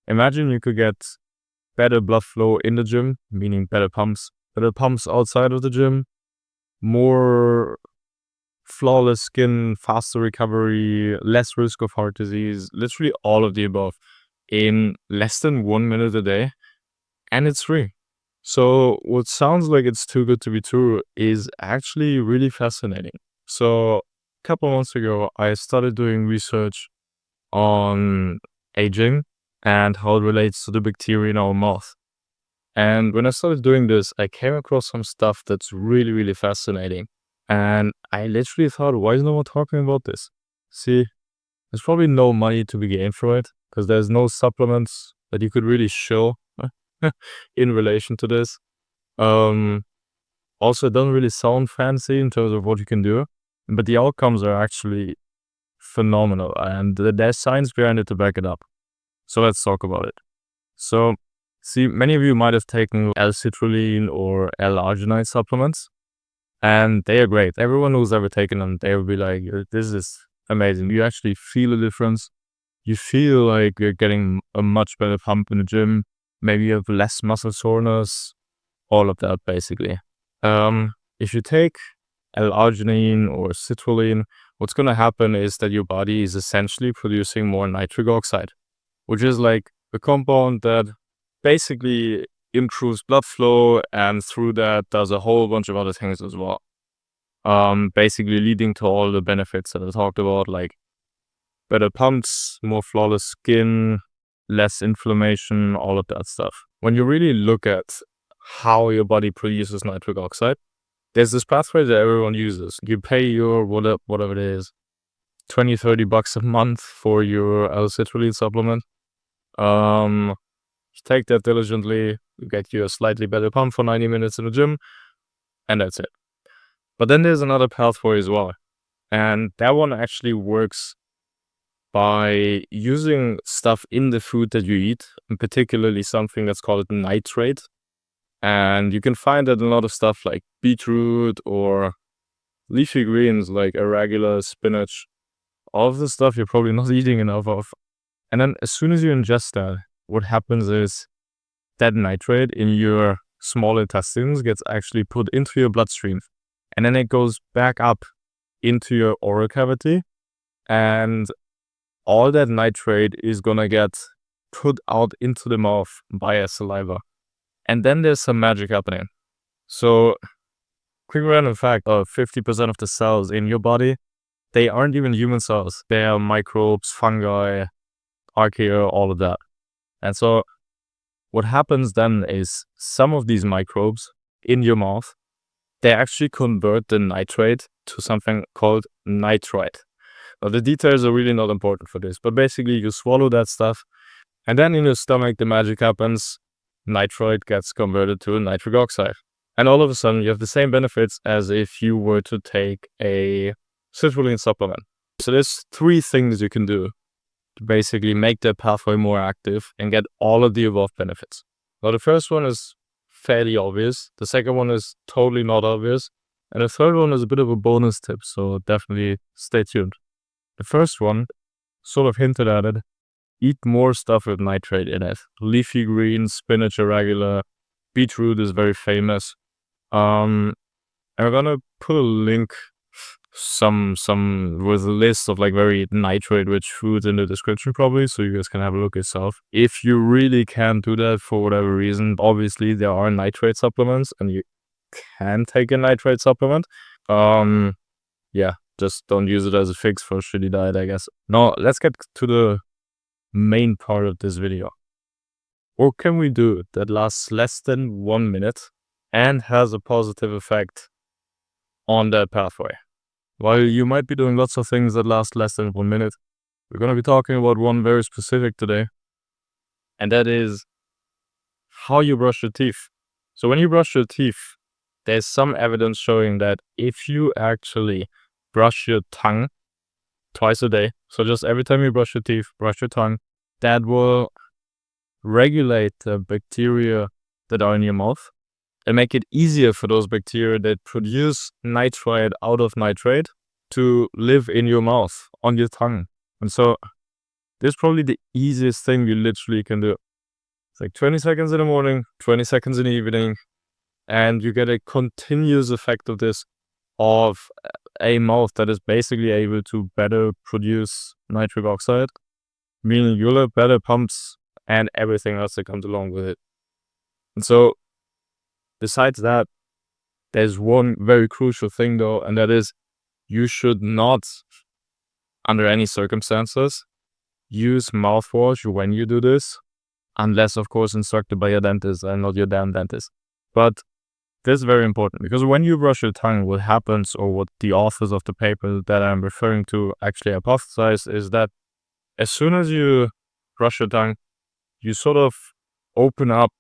Imagine you could get better blood flow in the gym, meaning better pumps outside of the gym, more flawless skin, faster recovery, less risk of heart disease, literally all of the above in less than 1 minute a day, and it's free. So what sounds like it's too good to be true is actually really fascinating. So a couple months ago, I started doing research on aging and how it relates to the bacteria in our mouth. And when I started doing this, I came across some stuff that's really, really fascinating. And I literally thought, why is no one talking about this? See, there's probably no money to be gained from it because there's no supplements that you could really show in relation to this. Also, it doesn't really sound fancy in terms of what you can do, but the outcomes are actually phenomenal, and there's science behind it to back it up. So let's talk about it. So, see, many of you might have taken L-citrulline or L-arginine supplements, and they are great. Everyone who's ever taken them, they will be like, this is amazing. You actually feel a difference. You feel like you're getting a much better pump in the gym. Maybe you have less muscle soreness, all of that basically. If you take L-arginine or citrulline, what's going to happen is that your body is essentially producing more nitric oxide, which is like a compound that basically improves blood flow and through that does a whole bunch of other things as well. Basically leading to all the benefits that I talked about, like better pumps, more flawless skin, less inflammation, all of that stuff. When you really look at how your body produces nitric oxide, there's this pathway that everyone uses. You pay your whatever it is, $20-$30 a month for your L-citrulline supplement. Take that diligently, you get you a slightly better pump for 90 minutes in the gym, and that's it. But then there's another pathway as well. And that one actually works by using stuff in the food that you eat, and particularly something that's called nitrate. And you can find that in a lot of stuff like beetroot or leafy greens like arugula, spinach, all of the stuff you're probably not eating enough of. And then as soon as you ingest that, what happens is that nitrate in your small intestines gets actually put into your bloodstream. And then it goes back up into your oral cavity. And all that nitrate is going to get put out into the mouth via saliva. And then there's some magic happening. So, quick random fact, 50% of the cells in your body, they aren't even human cells. They are microbes, fungi, archaea, all of that. And so, what happens then is some of these microbes in your mouth, they actually convert the nitrate to something called nitrite. Now, the details are really not important for this, but basically you swallow that stuff, and then in your stomach, the magic happens. Nitrite gets converted to nitric oxide. And all of a sudden, you have the same benefits as if you were to take a citrulline supplement. So there's 3 things you can do to basically make that pathway more active and get all of the above benefits. Now, the first one is fairly obvious. The second one is totally not obvious. And the third one is a bit of a bonus tip, so definitely stay tuned. The first one, sort of hinted at it, eat more stuff with nitrate in it. Leafy greens, spinach, arugula, beetroot is very famous. And we're gonna put a link, some with a list of like very nitrate-rich foods in the description probably, so you guys can have a look yourself. If you really can't do that for whatever reason, obviously there are nitrate supplements, and you can take a nitrate supplement. Yeah, just don't use it as a fix for a shitty diet, I guess. Now, let's get to the main part of this video. What can we do that lasts less than 1 minute and has a positive effect on that pathway? While you might be doing lots of things that last less than 1 minute, we're going to be talking about one very specific today, and that is how you brush your teeth. So when you brush your teeth, there's some evidence showing that if you actually brush your tongue twice a day, so just every time you brush your teeth, brush your tongue, that will regulate the bacteria that are in your mouth and make it easier for those bacteria that produce nitrite out of nitrate to live in your mouth, on your tongue. And so This is probably the easiest thing you literally can do. It's like 20 seconds in the morning, 20 seconds in the evening, and you get a continuous effect of this, of a mouth that is basically able to better produce nitric oxide, meaning you'll have better pumps and everything else that comes along with it. And so, besides that, there's one very crucial thing though, and that is you should not, under any circumstances, use mouthwash when you do this, unless, of course, instructed by your dentist and not your damn dentist. But this is very important, because when you brush your tongue, what happens, or what the authors of the paper that I'm referring to actually hypothesize, is that as soon as you brush your tongue, you sort of open up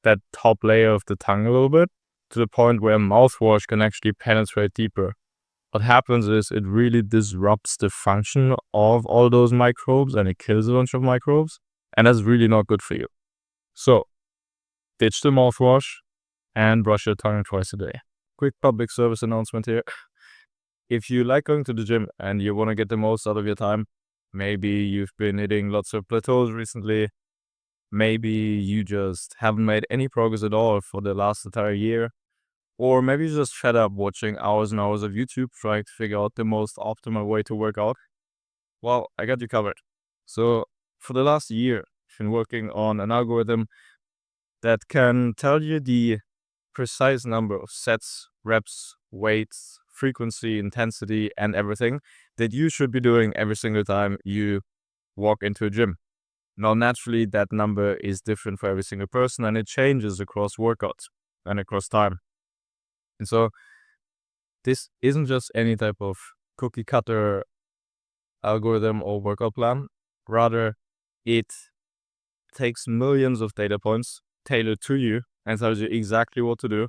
that top layer of the tongue a little bit, to the point where mouthwash can actually penetrate deeper. What happens is it really disrupts the function of all those microbes, and it kills a bunch of microbes, and that's really not good for you. So, ditch the mouthwash and brush your tongue twice a day. Quick public service announcement here. If you like going to the gym and you want to get the most out of your time, maybe you've been hitting lots of plateaus recently, maybe you just haven't made any progress at all for the last entire year, or maybe you're just fed up watching hours and hours of YouTube trying to figure out the most optimal way to work out, well, I got you covered. So, for the last year, I've been working on an algorithm that can tell you the precise number of sets, reps, weights, frequency, intensity, and everything that you should be doing every single time you walk into a gym. Now, naturally, that number is different for every single person, and it changes across workouts and across time. And so, this isn't just any type of cookie cutter algorithm or workout plan. Rather, it takes millions of data points tailored to you and tells you exactly what to do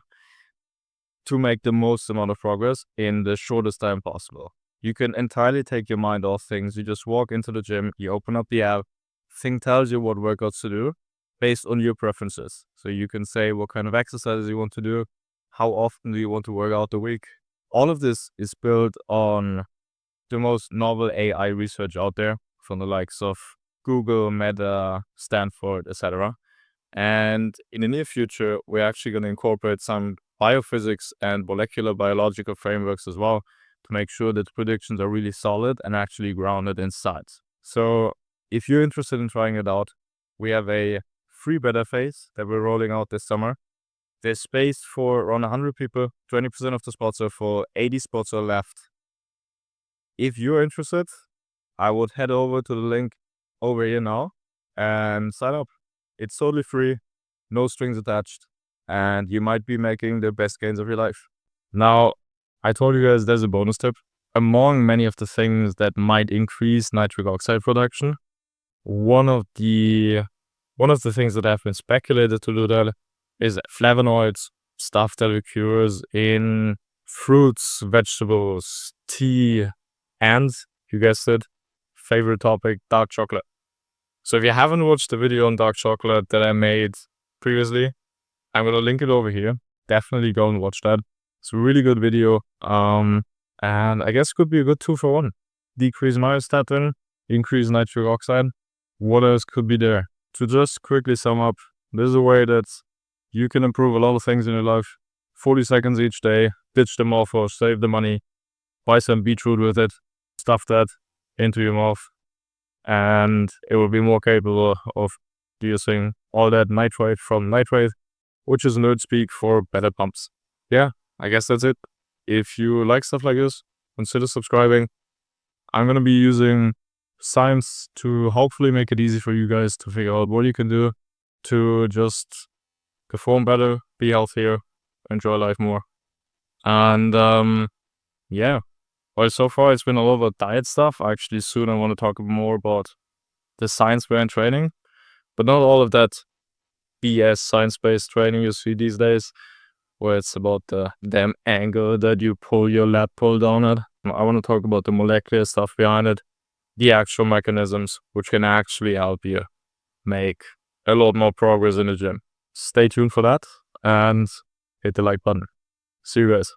to make the most amount of progress in the shortest time possible. You can entirely take your mind off things. You just walk into the gym, you open up the app, thing tells you what workouts to do based on your preferences. So you can say what kind of exercises you want to do, how often do you want to work out a week. All of this is built on the most novel AI research out there from the likes of Google, Meta, Stanford, etc. And in the near future, we're actually going to incorporate some biophysics and molecular biological frameworks as well to make sure that predictions are really solid and actually grounded in science. So if you're interested in trying it out, we have a free beta phase that we're rolling out this summer. There's space for around 100 people, 20% of the spots are full, 80 spots are left. If you're interested, I would head over to the link over here now and sign up. It's totally free, no strings attached, and you might be making the best gains of your life. Now, I told you guys there's a bonus tip. Among many of the things that might increase nitric oxide production, one of the things that have been speculated to do that is flavonoids, stuff that occurs in fruits, vegetables, tea, and, you guessed it, favorite topic, dark chocolate. So if you haven't watched the video on dark chocolate that I made previously, I'm going to link it over here. Definitely go and watch that. It's a really good video. And I guess it could be a good 2-for-1. Decrease myostatin, increase nitric oxide. What else could be there? To just quickly sum up, this is a way that you can improve a lot of things in your life. 40 seconds each day, ditch the mouthwash, save the money, buy some beetroot with it, stuff that into your mouth, and it will be more capable of producing all that nitrate from nitrate, which is nerd speak for better pumps. Yeah, I guess that's it. If you like stuff like this, consider subscribing. I'm going to be using science to hopefully make it easy for you guys to figure out what you can do to just perform better, be healthier, enjoy life more. And yeah, well, so far it's been a lot about diet stuff. Actually, soon I want to talk more about the science behind training, but not all of that BS science-based training you see these days, where it's about the damn angle that you pull your lat pull down at. I want to talk about the molecular stuff behind it, the actual mechanisms, which can actually help you make a lot more progress in the gym. Stay tuned for that and hit the like button. See you guys.